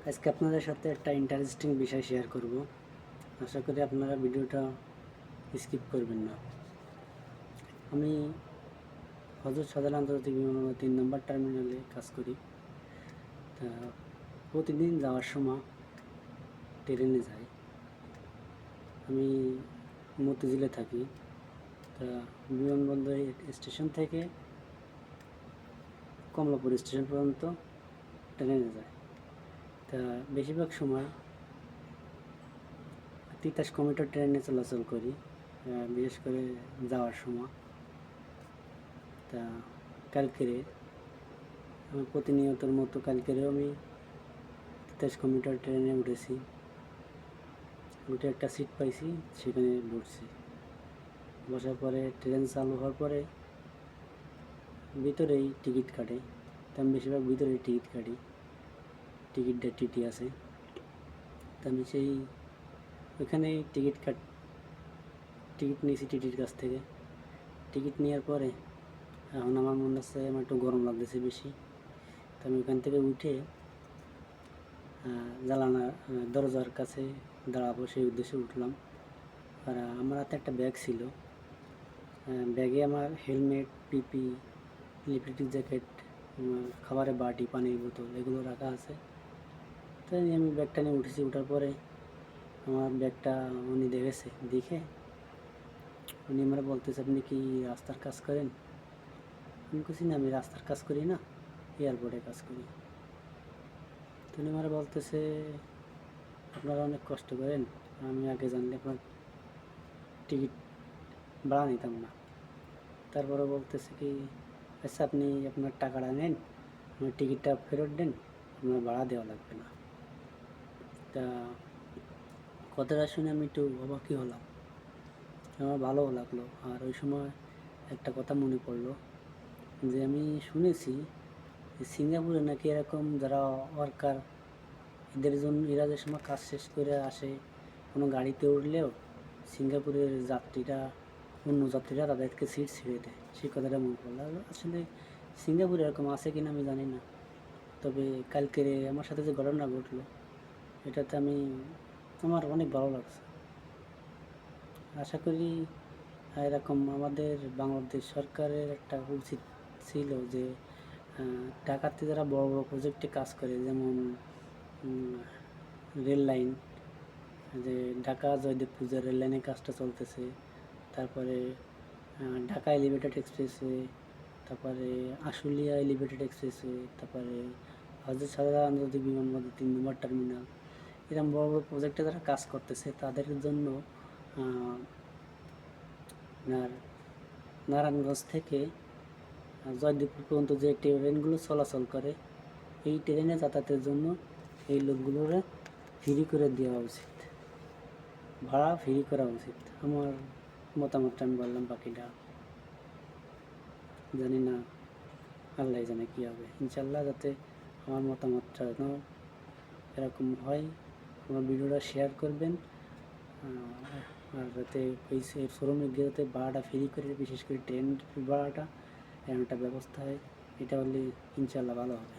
আজকে আপনাদের সাথে একটা ইন্টারেস্টিং বিষয় শেয়ার করব। আশা করি আপনারা ভিডিওটা স্কিপ করবেন না। আমি হযরত শাহজালাল আন্তর্জাতিক বিমানবন্দর 3 নম্বর টার্মিনালে কাজ করি। তা প্রতিদিন যাওয়ার সময় ট্রেনে যাই। আমি মতিঝিলে থাকি। তা বিমানবন্দর স্টেশন থেকে কমলাপুর স্টেশন পর্যন্ত ট্রেনে যাই। তা বেশিরভাগ সময় 23 কিলোমিটার ট্রেনে চলাচল করি, বিশেষ করে যাওয়ার সময়। তা কালকেরে আমি প্রতিনিয়তর মতো কালকেরেও আমি 23 কিলোমিটার ট্রেনে উঠেছি। উঠে একটা সিট পাইছি, সেখানে বসছি। বসার পরে ট্রেন চালু হওয়ার পরে ভিতরেই টিকিট কাটে। তো আমি বেশিরভাগ ভিতরেই টিকিট কাটি, টিকিটটা টিটি আছে। তো আমি সেই ওইখানেই টিকিট নিয়েছি টিটির কাছ থেকে। টিকিট নেওয়ার পরে এখন আমার মনে হচ্ছে আমার একটু গরম লাগতেছে বেশি। তো আমি ওখান থেকে উঠে দরজার কাছে দাঁড়াবো, সেই উদ্দেশ্যে উঠলাম। আর আমার হাতে একটা ব্যাগ ছিল। ব্যাগে আমার হেলমেট, পিপি, লিপিটিক জ্যাকেট, খাবারের বাটি, পানির বোতল এগুলো রাখা আছে। তাই আমি ব্যাগটা নিয়ে উঠেছি। ওঠার পরে আমার ব্যাগটা উনি দেখে উনি আমার বলতেছে, আপনি কি রাস্তার কাজ করেন? আমি বলছি, না, আমি রাস্তার কাজ করি না, এয়ারপোর্টে কাজ করি। তো উনি আমার বলতেছে, আপনারা অনেক কষ্ট করেন, আমি আগে জানলে আপনার টিকিট ভাড়া নিতাম না। তারপরে বলতেছে কি, আচ্ছা আপনি আপনার টাকাটা নেন, আমার টিকিটটা ফেরত দেন, আপনার ভাড়া দেওয়া লাগবে না। তা কথাটা শুনে আমি একটু অবাকই হলাম, আমার ভালোও লাগলো। আর ওই সময় একটা কথা মনে পড়লো যে আমি শুনেছি সিঙ্গাপুরে নাকি এরকম যারা ওয়ার্কার, এরা যে সময় কাজ শেষ করে আসে, কোনো গাড়িতে উঠলেও সিঙ্গাপুরের অন্য যাত্রীরা তাদেরকে সিট ছেড়ে দেয়। সেই কথাটা মনে পড়লো। আসলে সিঙ্গাপুরে এরকম আছে কিনা আমি জানি না, তবে কালকের আমার সাথে যে ঘটনা ঘটলো এটাতে আমার অনেক ভালো লাগছে। আশা করি এরকম আমাদের বাংলাদেশ সরকারের একটা উচিত ছিল যে ঢাকাতে যারা বড় বড় প্রজেক্টে কাজ করে, যেমন রেল লাইন, যে ঢাকা জয়দেবপুর যে রেল লাইনের কাজটা চলতেছে, তারপরে ঢাকা এলিভেটেড এক্সপ্রেসওয়ে, তারপরে আশুলিয়া এলিভেটেড এক্সপ্রেসওয়ে, তারপরে হযরত শাহজালাল আন্তর্জাতিক বিমানবন্দর 3 নম্বর টার্মিনাল, এরকম বড় বড় প্রজেক্টে যারা কাজ করতেছে তাদের জন্য নারায়ণগঞ্জ থেকে জয়দেবপুর পর্যন্ত যে ট্রেনগুলো চলাচল করে, এই ট্রেনে যাতায়াতের জন্য এই লোকগুলোর ফ্রি করে দেওয়া উচিত, ভাড়া ফ্রি করা উচিত। আমার মতামতটা আমি বললাম, বাকিটা জানি না, আল্লাহ জানে কী হবে। ইনশাল্লাহ যাতে আমার মতামতটা যেন এরকম হয়, আমার ভিডিওটা শেয়ার করবেন। আর যাতে এই শোরুমে গিয়ে যাতে ভাড়াটা ফ্রি করে, বিশেষ করে ট্রেন ভাড়াটা এমন একটা ব্যবস্থা হয়, এটা হলে ইনশাল্লাহ ভালো হবে।